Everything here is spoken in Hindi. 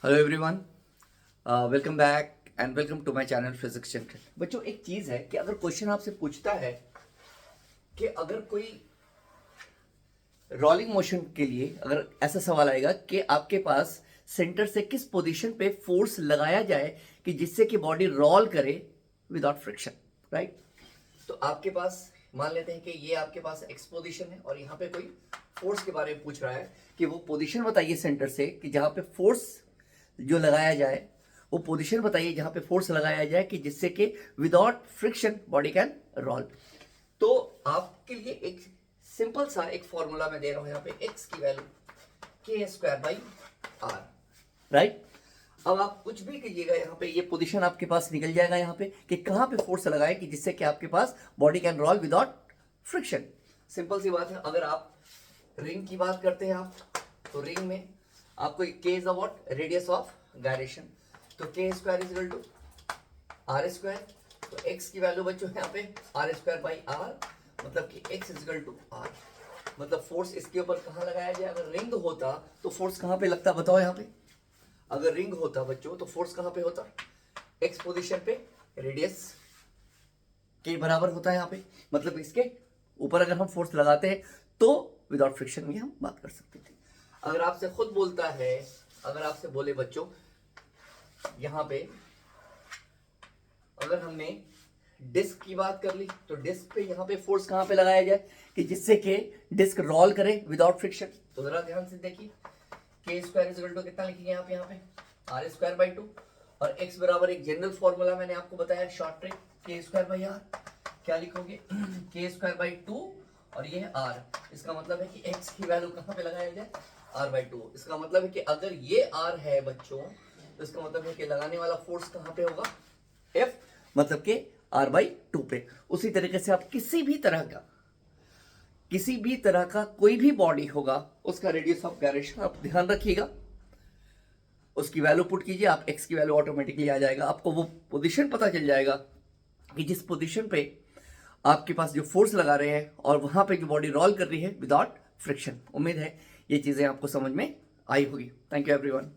Hello everyone, welcome back and welcome to my channel physics general. बच्चों, एक चीज है कि अगर क्वेश्चन आपसे पूछता है कि अगर कोई रोलिंग मोशन के लिए अगर ऐसा सवाल आएगा कि आपके पास सेंटर से किस पोजीशन पे फोर्स लगाया जाए कि जिससे कि बॉडी रोल करे विदाउट फ्रिक्शन, राइट? तो आपके पास मान लेते हैं कि ये आपके पास एक्स पोजीशन है और यहाँ पे कोई फोर्स के बारे में पूछ रहा है कि वो पोजीशन बताइए सेंटर से कि जहाँ पे फोर्स जो लगाया जाए, वो पोजीशन बताइए जहां पे फोर्स लगाया जाए कि जिससे कि without friction body can roll. तो आपके लिए एक सिंपल सा एक फॉर्मूला मैं दे रहा हूं यहाँ पे, एक्स की वैल्यू के स्क्वायर बाई आर, राइट? अब आप कुछ भी कीजिएगा, यहाँ पे ये पोजीशन आपके पास निकल जाएगा यहाँ पे कि कहां पे फोर्स लगाए कि जिससे कि आपके पास body can roll without friction. Simple सी बात है। अगर आप रिंग की बात करते हैं तो रिंग में आपको K is what, radius of gyration. तो K square is equal to R square. तो एक्स की वैल्यू बच्चों यहाँ पे आर स्क्वायर बाई आर, मतलब कि x is equal to R. मतलब फोर्स इसके ऊपर कहाँ लगाया जाए? अगर रिंग होता तो फोर्स कहाँ पे लगता बताओ यहाँ पे? अगर रिंग होता बच्चों तो फोर्स कहाँ पे होता? एक्स पोजिशन पे रेडियस के बराबर होता है यहाँ पे। मतलब इसके ऊपर अगर हम फोर्स लगाते हैं तो विदाउट फ्रिक्शन की हम बात कर सकते थे। अगर आपसे खुद बोलता है, अगर आपसे बोले बच्चों यहां पे अगर हमने डिस्क की बात कर ली तो डिस्क पे यहां पे फोर्स कहां पे लगाया जाए कि जिससे कि डिस्क रोल करे विदाउट फ्रिक्शन? तो जरा ध्यान से देखिए, के स्क्वायर इज इक्वल टू कितना लिखेंगे यहाँ पे आर स्क्वायर बाई 2 और एक्स बराबर एक जनरल फॉर्मूला मैंने आपको बताया, शॉर्ट ट्रिक, के स्क्वायर बाई आर। क्या लिखोगे? के स्क्वायर बाई 2 और ये है आर। इसका मतलब है कि एक्स की वैल्यू कहां पे लगाया जाए? R by 2। इसका मतलब है कि अगर ये आर है बच्चों तो इसका मतलब है कि लगाने वाला फोर्स कहां पे होगा? एफ, मतलब कि आर बाई 2 पे। उसी तरीके से आप किसी भी तरह का कोई भी बॉडी होगा उसका रेडियस ऑफ गायरेशन आप ध्यान रखिएगा, उसकी वैल्यू पुट कीजिए, आप एक्स की वैल्यू ऑटोमेटिकली आ जाएगा। आपको वो पोजीशन पता चल जाएगा कि जिस पोजीशन पे आपके पास जो फोर्स लगा रहे हैं और वहां पे जो बॉडी रोल कर रही है विदाउट फ्रिक्शन। उम्मीद है ये चीजें आपको समझ में आई होगी। Thank you everyone.